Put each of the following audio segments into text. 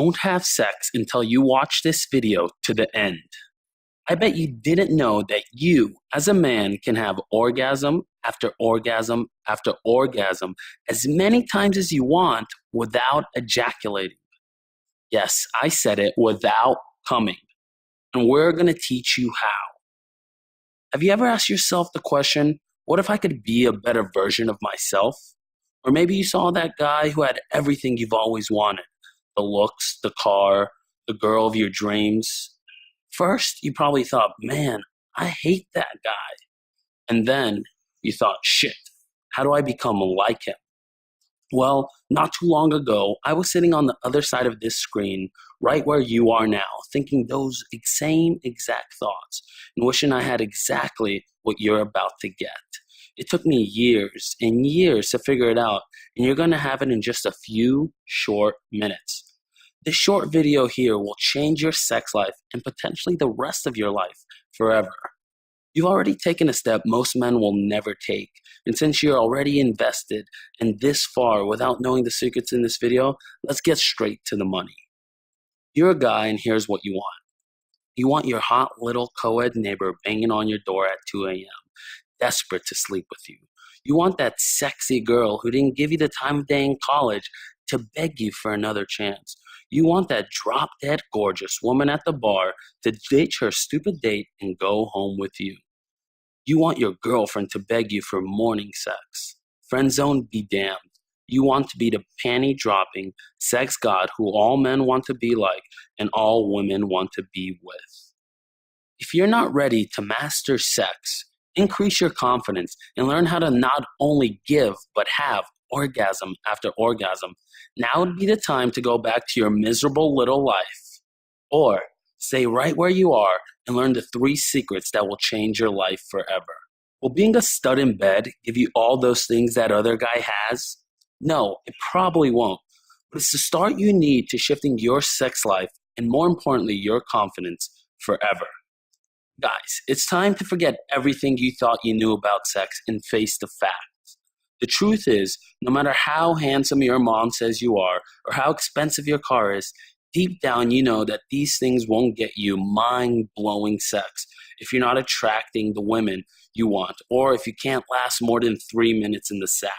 don't have sex until you watch this video to the end. I bet you didn't know that you, as a man, can have orgasm after orgasm after orgasm as many times as you want without ejaculating. Yes, I said it, without coming. And we're going to teach you how. Have you ever asked yourself the question, what if I could be a better version of myself? Or maybe you saw that guy who had everything you've always wanted. The looks, the car, the girl of your dreams. First, you probably thought, man, I hate that guy. And then you thought, shit, how do I become like him? Well, not too long ago, I was sitting on the other side of this screen, right where you are now, thinking those same exact thoughts and wishing I had exactly what you're about to get. It took me years and years to figure it out, and you're going to have it in just a few short minutes. This short video here will change your sex life and potentially the rest of your life forever. You've already taken a step most men will never take, and since you're already invested in this far without knowing the secrets in this video, let's get straight to the money. You're a guy, and here's what you want. You want your hot little co-ed neighbor banging on your door at 2 a.m., desperate to sleep with you. You want that sexy girl who didn't give you the time of day in college to beg you for another chance. You want that drop-dead gorgeous woman at the bar to ditch her stupid date and go home with you. You want your girlfriend to beg you for morning sex. Friend zone be damned. You want to be the panty-dropping sex god who all men want to be like and all women want to be with. If you're not ready to master sex, increase your confidence, and learn how to not only give but have orgasm after orgasm, now would be the time to go back to your miserable little life. Or stay right where you are and learn the 3 secrets that will change your life forever. Will being a stud in bed give you all those things that other guy has? No, it probably won't. But it's the start you need to shifting your sex life and, more importantly, your confidence forever. Guys, it's time to forget everything you thought you knew about sex and face the facts. The truth is, no matter how handsome your mom says you are or how expensive your car is, deep down you know that these things won't get you mind-blowing sex if you're not attracting the women you want or if you can't last more than 3 minutes in the sack.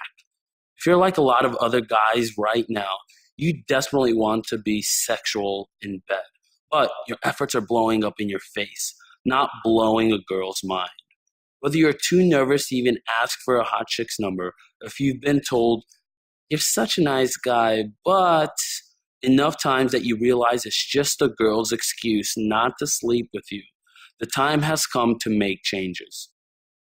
If you're like a lot of other guys right now, you desperately want to be sexual in bed, but your efforts are blowing up in your face, not blowing a girl's mind. Whether you're too nervous to even ask for a hot chick's number, or if you've been told, you're such a nice guy, but enough times that you realize it's just a girl's excuse not to sleep with you, the time has come to make changes.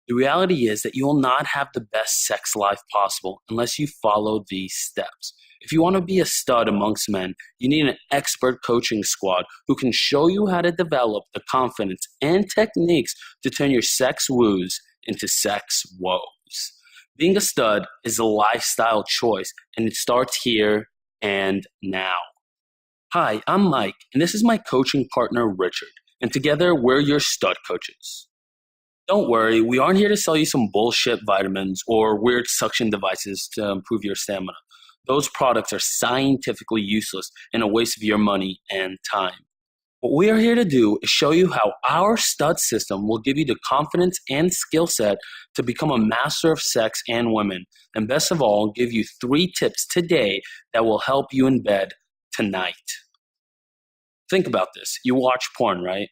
The reality is that you will not have the best sex life possible unless you follow these steps. If you want to be a stud amongst men, you need an expert coaching squad who can show you how to develop the confidence and techniques to turn your sex woos into sex woes. Being a stud is a lifestyle choice, and it starts here and now. Hi, I'm Mike, and this is my coaching partner, Richard, and together we're your stud coaches. Don't worry, we aren't here to sell you some bullshit vitamins or weird suction devices to improve your stamina. Those products are scientifically useless and a waste of your money and time. What we are here to do is show you how our stud system will give you the confidence and skill set to become a master of sex and women, and best of all, give you 3 tips today that will help you in bed tonight. Think about this. You watch porn, right?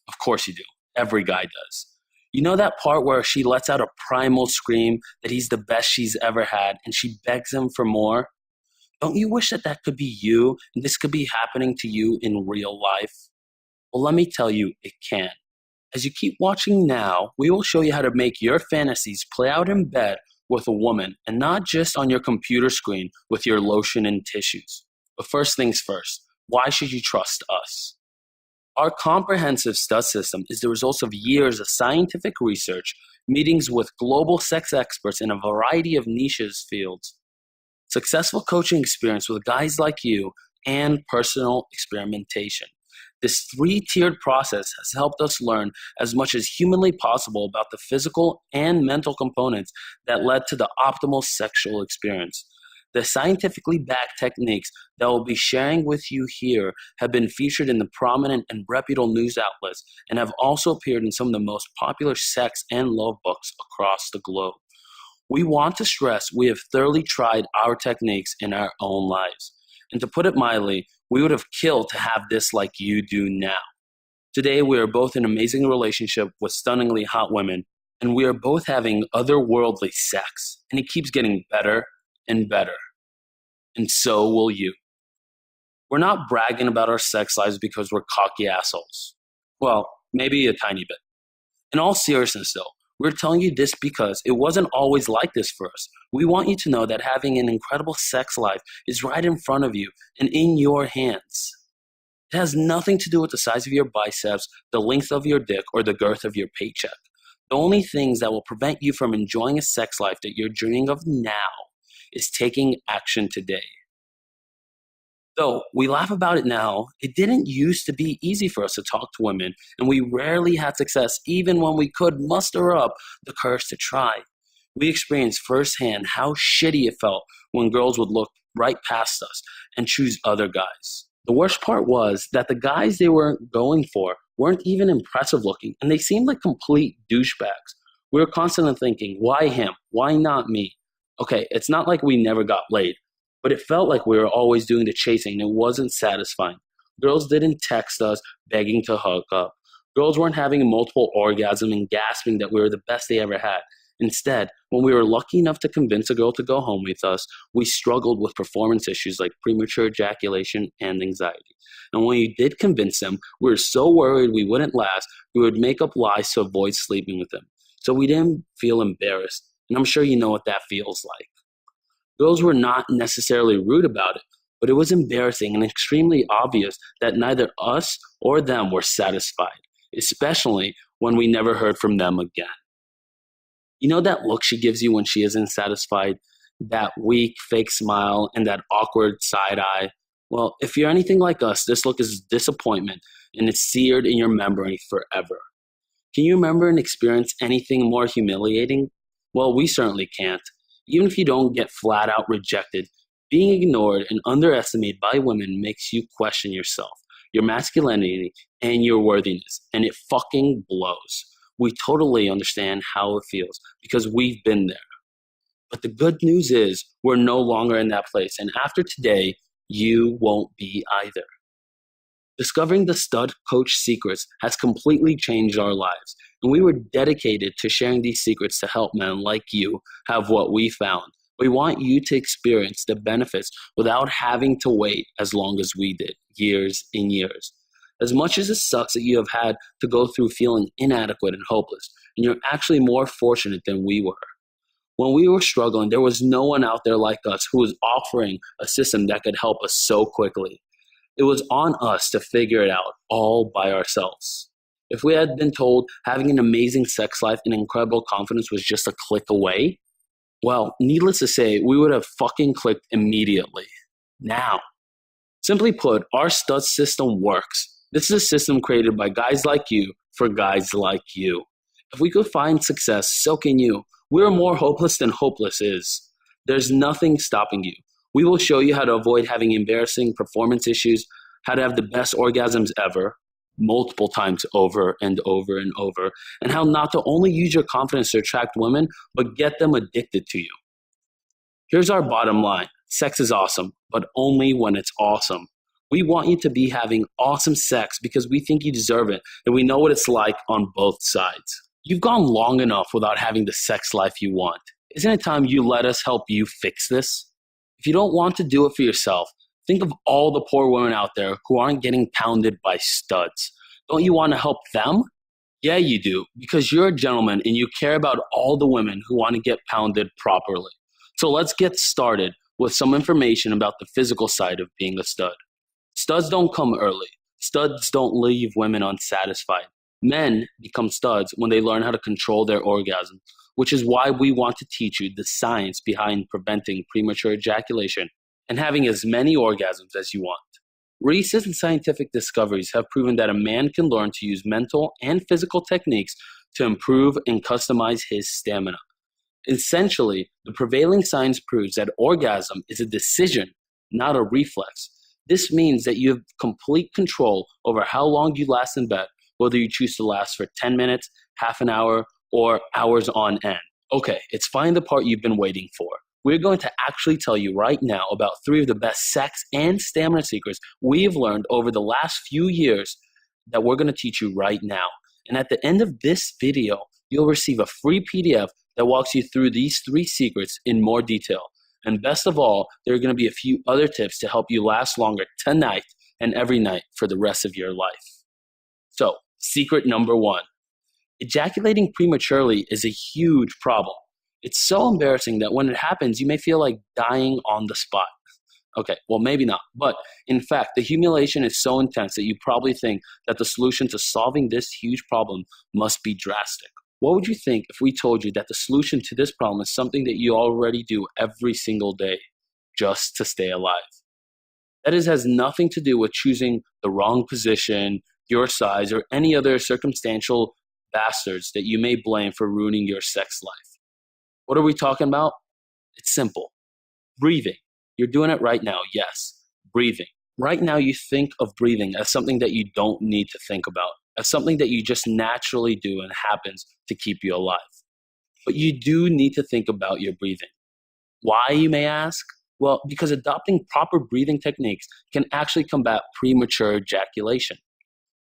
Of course you do. Every guy does. You know that part where she lets out a primal scream that he's the best she's ever had and she begs him for more? Don't you wish that that could be you and this could be happening to you in real life? Well, let me tell you, it can. As you keep watching now, we will show you how to make your fantasies play out in bed with a woman and not just on your computer screen with your lotion and tissues. But first things first, why should you trust us? Our comprehensive stud system is the result of years of scientific research, meetings with global sex experts in a variety of niches fields, successful coaching experience with guys like you, and personal experimentation. This 3-tiered process has helped us learn as much as humanly possible about the physical and mental components that led to the optimal sexual experience. The scientifically backed techniques that I'll be sharing with you here have been featured in the prominent and reputable news outlets and have also appeared in some of the most popular sex and love books across the globe. We want to stress we have thoroughly tried our techniques in our own lives. And to put it mildly, we would have killed to have this like you do now. Today, we are both in an amazing relationship with stunningly hot women, and we are both having otherworldly sex, and it keeps getting better and better. And so will you. We're not bragging about our sex lives because we're cocky assholes. Well, maybe a tiny bit. In all seriousness, though, we're telling you this because it wasn't always like this for us. We want you to know that having an incredible sex life is right in front of you and in your hands. It has nothing to do with the size of your biceps, the length of your dick, or the girth of your paycheck. The only things that will prevent you from enjoying a sex life that you're dreaming of now is taking action today. Though we laugh about it now, it didn't used to be easy for us to talk to women, and we rarely had success even when we could muster up the courage to try. We experienced firsthand how shitty it felt when girls would look right past us and choose other guys. The worst part was that the guys they were going for weren't even impressive looking, and they seemed like complete douchebags. We were constantly thinking, why him? Why not me? Okay, it's not like we never got laid, but it felt like we were always doing the chasing and it wasn't satisfying. Girls didn't text us begging to hook up. Girls weren't having multiple orgasms and gasping that we were the best they ever had. Instead, when we were lucky enough to convince a girl to go home with us, we struggled with performance issues like premature ejaculation and anxiety. And when we did convince them, we were so worried we wouldn't last, we would make up lies to avoid sleeping with them. So we didn't feel embarrassed. And I'm sure you know what that feels like. Girls were not necessarily rude about it, but it was embarrassing and extremely obvious that neither us or them were satisfied, especially when we never heard from them again. You know that look she gives you when she isn't satisfied? That weak, fake smile and that awkward side eye? Well, if you're anything like us, this look is disappointment and it's seared in your memory forever. Can you remember and experience anything more humiliating? Well, we certainly can't. Even if you don't get flat out rejected, being ignored and underestimated by women makes you question yourself, your masculinity, and your worthiness, and it fucking blows. We totally understand how it feels because we've been there. But the good news is we're no longer in that place, and after today, you won't be either. Discovering the Stud Coach secrets has completely changed our lives, and we were dedicated to sharing these secrets to help men like you have what we found. We want you to experience the benefits without having to wait as long as we did, years and years. As much as it sucks that you have had to go through feeling inadequate and hopeless, and you're actually more fortunate than we were. When we were struggling, there was no one out there like us who was offering a system that could help us so quickly. It was on us to figure it out all by ourselves. If we had been told having an amazing sex life and incredible confidence was just a click away, well, needless to say, we would have fucking clicked immediately. Now. Simply put, our stud system works. This is a system created by guys like you for guys like you. If we could find success, so can you. We are more hopeless than hopeless is. There's nothing stopping you. We will show you how to avoid having embarrassing performance issues, how to have the best orgasms ever, multiple times over and over and over, and how not to only use your confidence to attract women, but get them addicted to you. Here's our bottom line. Sex is awesome, but only when it's awesome. We want you to be having awesome sex because we think you deserve it, and we know what it's like on both sides. You've gone long enough without having the sex life you want. Isn't it time you let us help you fix this? If you don't want to do it for yourself, think of all the poor women out there who aren't getting pounded by studs. Don't you want to help them? Yeah, you do, because you're a gentleman and you care about all the women who want to get pounded properly. So let's get started with some information about the physical side of being a stud. Studs don't come early. Studs don't leave women unsatisfied. Men become studs when they learn how to control their orgasm, which is why we want to teach you the science behind preventing premature ejaculation and having as many orgasms as you want. Recent scientific discoveries have proven that a man can learn to use mental and physical techniques to improve and customize his stamina. Essentially, the prevailing science proves that orgasm is a decision, not a reflex. This means that you have complete control over how long you last in bed, whether you choose to last for 10 minutes, half an hour, or hours on end. Okay, it's finally the part you've been waiting for. We're going to actually tell you right now about 3 of the best sex and stamina secrets we've learned over the last few years that we're going to teach you right now. And at the end of this video, you'll receive a free PDF that walks you through these 3 secrets in more detail. And best of all, there are going to be a few other tips to help you last longer tonight and every night for the rest of your life. So, secret number 1. Ejaculating prematurely is a huge problem. It's so embarrassing that when it happens, you may feel like dying on the spot. Okay, well, maybe not. But in fact, the humiliation is so intense that you probably think that the solution to solving this huge problem must be drastic. What would you think if we told you that the solution to this problem is something that you already do every single day just to stay alive? That has nothing to do with choosing the wrong position, your size, or any other circumstantial bastards that you may blame for ruining your sex life. What are we talking about? It's simple. Breathing. You're doing it right now, yes. Breathing. Right now you think of breathing as something that you don't need to think about, as something that you just naturally do and happens to keep you alive. But you do need to think about your breathing. Why, you may ask? Well, because adopting proper breathing techniques can actually combat premature ejaculation.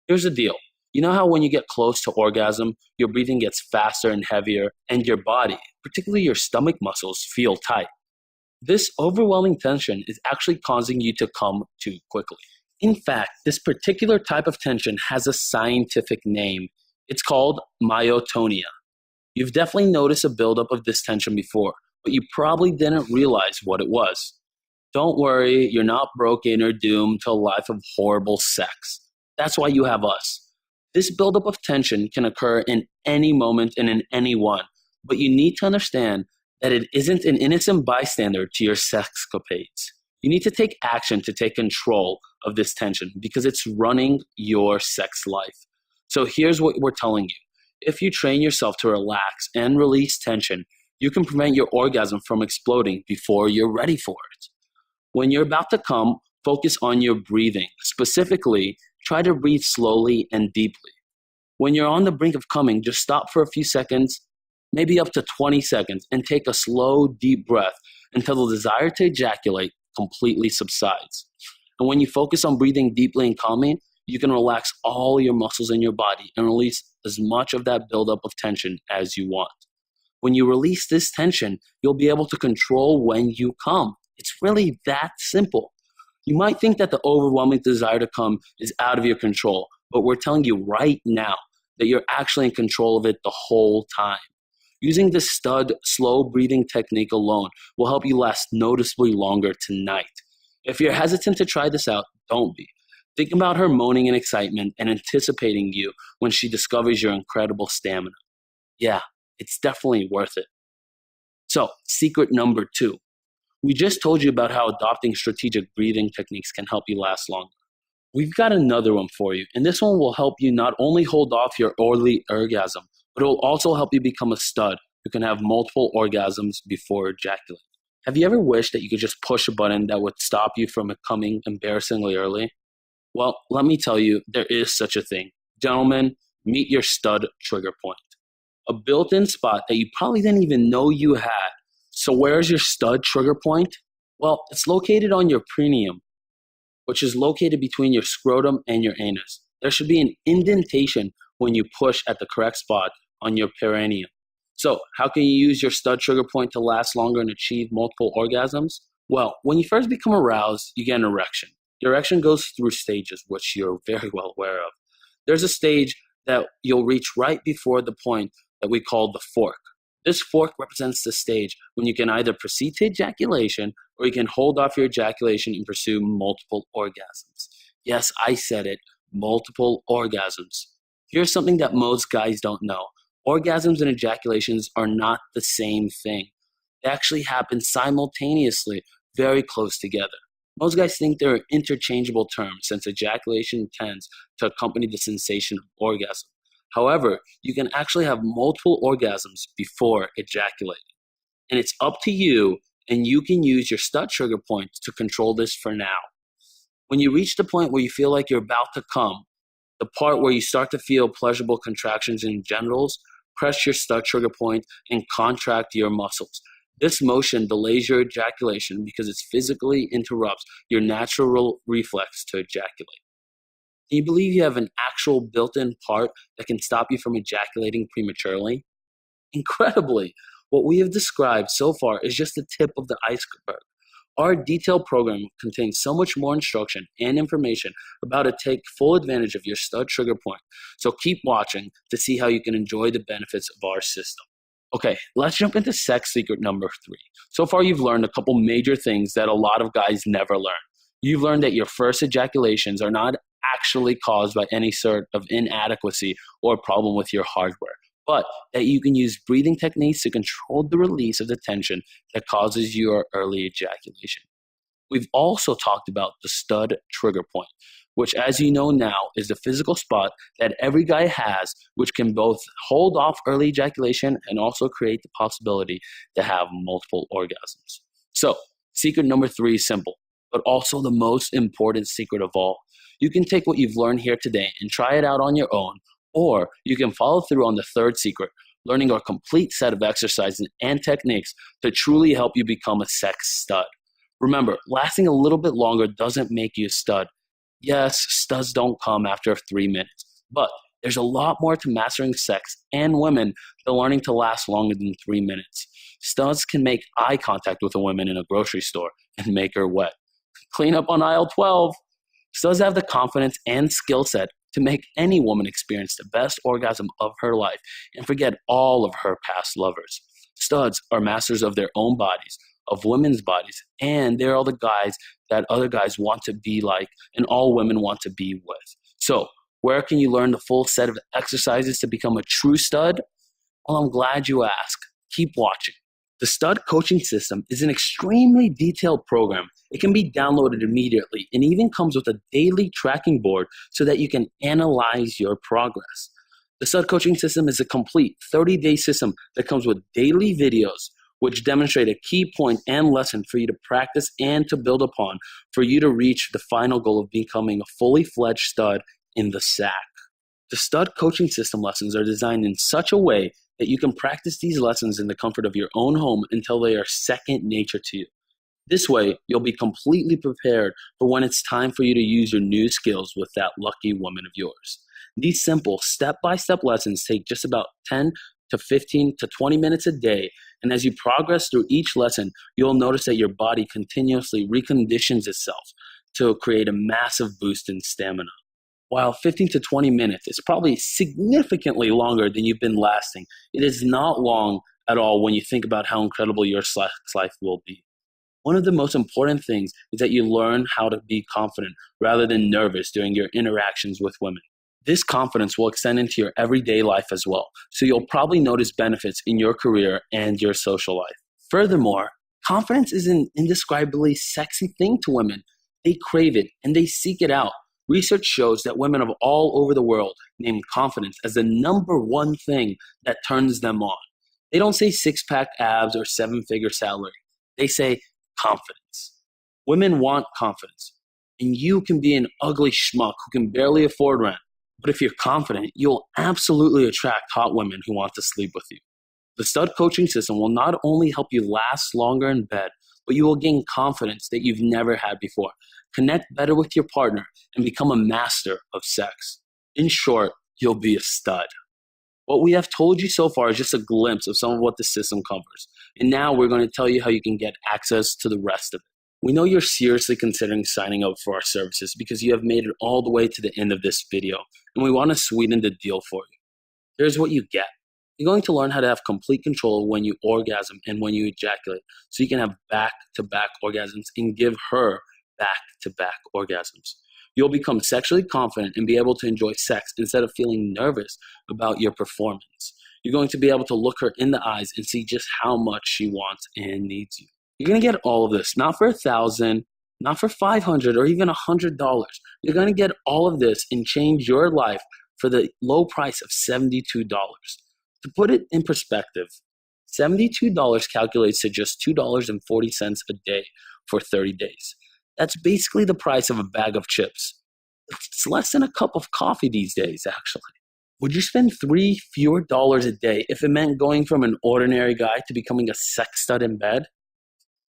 Here's the deal. You know how when you get close to orgasm, your breathing gets faster and heavier, and your body, particularly your stomach muscles, feel tight? This overwhelming tension is actually causing you to come too quickly. In fact, this particular type of tension has a scientific name. It's called myotonia. You've definitely noticed a buildup of this tension before, but you probably didn't realize what it was. Don't worry, you're not broken or doomed to a life of horrible sex. That's why you have us. This buildup of tension can occur in any moment and in anyone, but you need to understand that it isn't an innocent bystander to your sexcapades. You need to take action to take control of this tension because it's running your sex life. So here's what we're telling you. If you train yourself to relax and release tension, you can prevent your orgasm from exploding before you're ready for it. When you're about to come, focus on your breathing. Specifically, try to breathe slowly and deeply. When you're on the brink of coming, just stop for a few seconds, maybe up to 20 seconds, and take a slow, deep breath until the desire to ejaculate completely subsides. And when you focus on breathing deeply and calmly, you can relax all your muscles in your body and release as much of that buildup of tension as you want. When you release this tension, you'll be able to control when you come. It's really that simple. You might think that the overwhelming desire to come is out of your control, but we're telling you right now that you're actually in control of it the whole time. Using this stud slow breathing technique alone will help you last noticeably longer tonight. If you're hesitant to try this out, don't be. Think about her moaning in excitement and anticipating you when she discovers your incredible stamina. Yeah, it's definitely worth it. So, secret number 2. We just told you about how adopting strategic breathing techniques can help you last longer. We've got another one for you, and this one will help you not only hold off your early orgasm, but it will also help you become a stud who can have multiple orgasms before ejaculating. Have you ever wished that you could just push a button that would stop you from coming embarrassingly early? Well, let me tell you, there is such a thing. Gentlemen, meet your stud trigger point. A built-in spot that you probably didn't even know you had. So where's your stud trigger point? Well, it's located on your perineum, which is located between your scrotum and your anus. There should be an indentation when you push at the correct spot on your perineum. So how can you use your stud trigger point to last longer and achieve multiple orgasms? Well, when you first become aroused, you get an erection. Your erection goes through stages, which you're very well aware of. There's a stage that you'll reach right before the point that we call the fork. This fork represents the stage when you can either proceed to ejaculation or you can hold off your ejaculation and pursue multiple orgasms. Yes, I said it, multiple orgasms. Here's something that most guys don't know. Orgasms and ejaculations are not the same thing. They actually happen simultaneously, very close together. Most guys think they're interchangeable terms since ejaculation tends to accompany the sensation of orgasm. However, you can actually have multiple orgasms before ejaculating. And it's up to you, and you can use your stud trigger points to control this for now. When you reach the point where you feel like you're about to come, the part where you start to feel pleasurable contractions in genitals, press your stud trigger point and contract your muscles. This motion delays your ejaculation because it physically interrupts your natural reflex to ejaculate. Do you believe you have an actual built-in part that can stop you from ejaculating prematurely? Incredibly, what we have described so far is just the tip of the iceberg. Our detailed program contains so much more instruction and information about how to take full advantage of your stud trigger point. So keep watching to see how you can enjoy the benefits of our system. Okay, let's jump into sex secret number 3. So far, you've learned a couple major things that a lot of guys never learn. You've learned that your first ejaculations are not actually caused by any sort of inadequacy or problem with your hardware, but that you can use breathing techniques to control the release of the tension that causes your early ejaculation. We've also talked about the stud trigger point, which, as you know now, is the physical spot that every guy has, which can both hold off early ejaculation and also create the possibility to have multiple orgasms. So, secret number 3 is simple, but also the most important secret of all. You can take what you've learned here today and try it out on your own, or you can follow through on the third secret, learning our complete set of exercises and techniques to truly help you become a sex stud. Remember, lasting a little bit longer doesn't make you a stud. Yes, studs don't come after 3 minutes, but there's a lot more to mastering sex and women than learning to last longer than 3 minutes. Studs can make eye contact with a woman in a grocery store and make her wet. Clean up on aisle 12. Studs have the confidence and skill set to make any woman experience the best orgasm of her life and forget all of her past lovers. Studs are masters of their own bodies, of women's bodies, and they're all the guys that other guys want to be like and all women want to be with. So, where can you learn the full set of exercises to become a true stud? Well, I'm glad you asked. Keep watching. The Stud Coaching System is an extremely detailed program. It can be downloaded immediately and even comes with a daily tracking board so that you can analyze your progress. The Stud Coaching System is a complete 30-day system that comes with daily videos which demonstrate a key point and lesson for you to practice and to build upon for you to reach the final goal of becoming a fully fledged stud in the sack. The Stud Coaching System lessons are designed in such a way that you can practice these lessons in the comfort of your own home until they are second nature to you. This way, you'll be completely prepared for when it's time for you to use your new skills with that lucky woman of yours. These simple step-by-step lessons take just about 10 to 15 to 20 minutes a day, and as you progress through each lesson, you'll notice that your body continuously reconditions itself to create a massive boost in stamina. While 15 to 20 minutes is probably significantly longer than you've been lasting, it is not long at all when you think about how incredible your sex life will be. One of the most important things is that you learn how to be confident rather than nervous during your interactions with women. This confidence will extend into your everyday life as well, so you'll probably notice benefits in your career and your social life. Furthermore, confidence is an indescribably sexy thing to women. They crave it and they seek it out. Research shows that women of all over the world name confidence as the number one thing that turns them on. They don't say six-pack abs or seven-figure salary. They say confidence. Women want confidence. And you can be an ugly schmuck who can barely afford rent. But if you're confident, you'll absolutely attract hot women who want to sleep with you. The Stud Coaching System will not only help you last longer in bed, but you will gain confidence that you've never had before. Connect better with your partner and become a master of sex. In short, you'll be a stud. What we have told you so far is just a glimpse of some of what the system covers. And now we're going to tell you how you can get access to the rest of it. We know you're seriously considering signing up for our services because you have made it all the way to the end of this video, and we want to sweeten the deal for you. Here's what you get. You're going to learn how to have complete control when you orgasm and when you ejaculate, so you can have back-to-back orgasms and give her back-to-back orgasms. You'll become sexually confident and be able to enjoy sex instead of feeling nervous about your performance. You're going to be able to look her in the eyes and see just how much she wants and needs you. You're going to get all of this, not for $1,000, not for $500 or even $100. You're going to get all of this and change your life for the low price of $72. To put it in perspective, $72 calculates to just $2.40 a day for 30 days. That's basically the price of a bag of chips. It's less than a cup of coffee these days, actually. Would you spend $3 fewer a day if it meant going from an ordinary guy to becoming a sex stud in bed?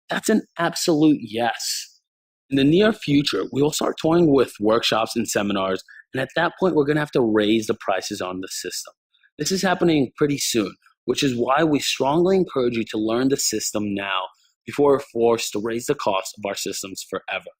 That's an absolute yes. In the near future, we will start touring with workshops and seminars, and at that point, we're going to have to raise the prices on the system. This is happening pretty soon, which is why we strongly encourage you to learn the system now before we're forced to raise the cost of our systems forever.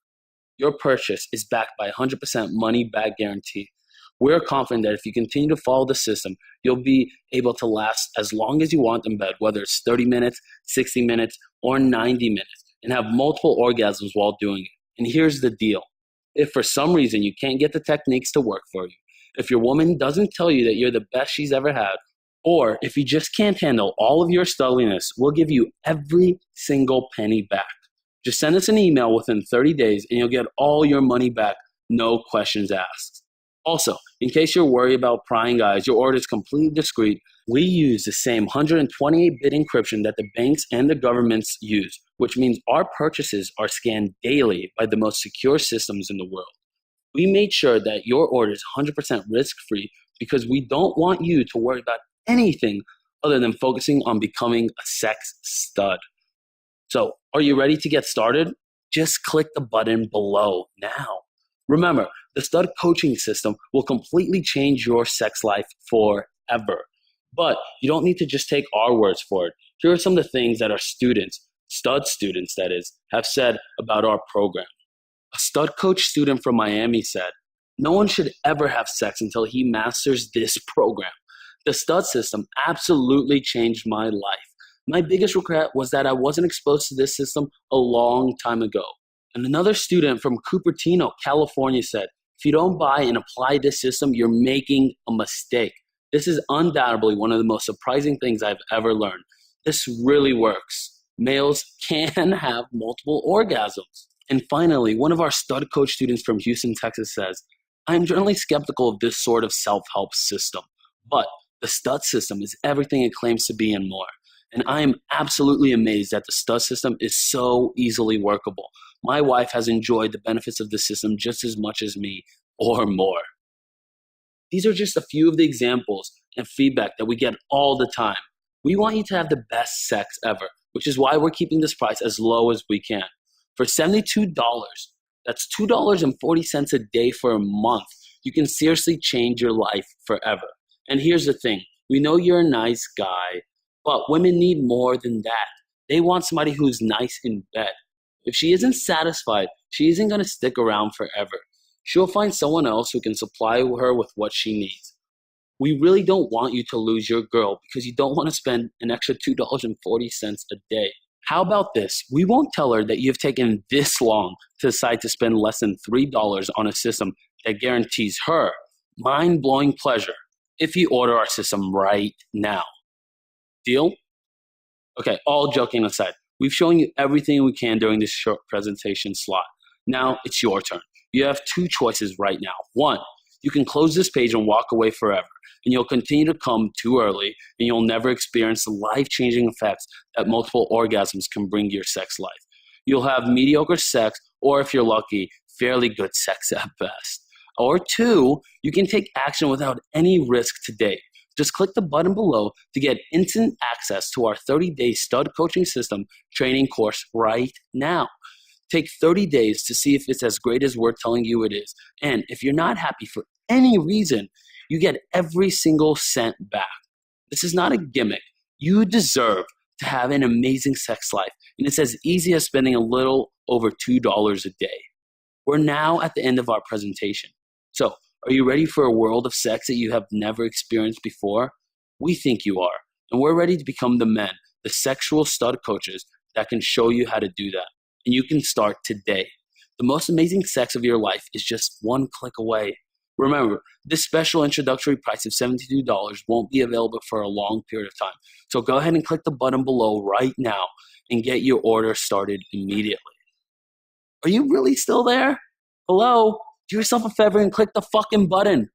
Your purchase is backed by 100% money back guarantee. We're confident that if you continue to follow the system, you'll be able to last as long as you want in bed, whether it's 30 minutes, 60 minutes, or 90 minutes, and have multiple orgasms while doing it. And here's the deal. If for some reason you can't get the techniques to work for you, if your woman doesn't tell you that you're the best she's ever had, or if you just can't handle all of your studliness, we'll give you every single penny back. Just send us an email within 30 days and you'll get all your money back, no questions asked. Also, in case you're worried about prying eyes, your order is completely discreet. We use the same 128-bit encryption that the banks and the governments use, which means our purchases are scanned daily by the most secure systems in the world. We made sure that your order is 100% risk-free because we don't want you to worry about anything other than focusing on becoming a sex stud. So, are you ready to get started? Just click the button below now. Remember, the stud coaching system will completely change your sex life forever. But you don't need to just take our words for it. Here are some of the things that our students, stud students that is, have said about our program. A stud coach student from Miami said, "No one should ever have sex until he masters this program. The stud system absolutely changed my life. My biggest regret was that I wasn't exposed to this system a long time ago." And another student from Cupertino, California said, "If you don't buy and apply this system, you're making a mistake. This is undoubtedly one of the most surprising things I've ever learned. This really works. Males can have multiple orgasms." And finally, one of our stud coach students from Houston, Texas says, "I'm generally skeptical of this sort of self-help system, but the stud system is everything it claims to be and more. And I am absolutely amazed that the stud system is so easily workable. My wife has enjoyed the benefits of the system just as much as me, or more." These are just a few of the examples and feedback that we get all the time. We want you to have the best sex ever, which is why we're keeping this price as low as we can. For $72, that's $2.40 a day for a month. You can seriously change your life forever. And here's the thing. We know you're a nice guy, but women need more than that. They want somebody who's nice in bed. If she isn't satisfied, she isn't going to stick around forever. She'll find someone else who can supply her with what she needs. We really don't want you to lose your girl because you don't want to spend an extra $2.40 a day. How about this? We won't tell her that you've taken this long to decide to spend less than $3 on a system that guarantees her mind-blowing pleasure if you order our system right now. Deal? Okay, all joking aside, we've shown you everything we can during this short presentation slot. Now it's your turn. You have two choices right now. One, you can close this page and walk away forever, and you'll continue to come too early, and you'll never experience the life-changing effects that multiple orgasms can bring to your sex life. You'll have mediocre sex, or if you're lucky, fairly good sex at best. Or two, you can take action without any risk today. Just click the button below to get instant access to our 30-day stud coaching system training course right now. Take 30 days to see if it's as great as we're telling you it is. And if you're not happy for any reason, you get every single cent back. This is not a gimmick. You deserve to have an amazing sex life, and it's as easy as spending a little over $2 a day. We're now at the end of our presentation. So, are you ready for a world of sex that you have never experienced before? We think you are, and we're ready to become the men, the sexual stud coaches that can show you how to do that. And you can start today. The most amazing sex of your life is just one click away. Remember, this special introductory price of $72 won't be available for a long period of time. So go ahead and click the button below right now and get your order started immediately. Are you really still there? Hello? Do yourself a favor and click the fucking button.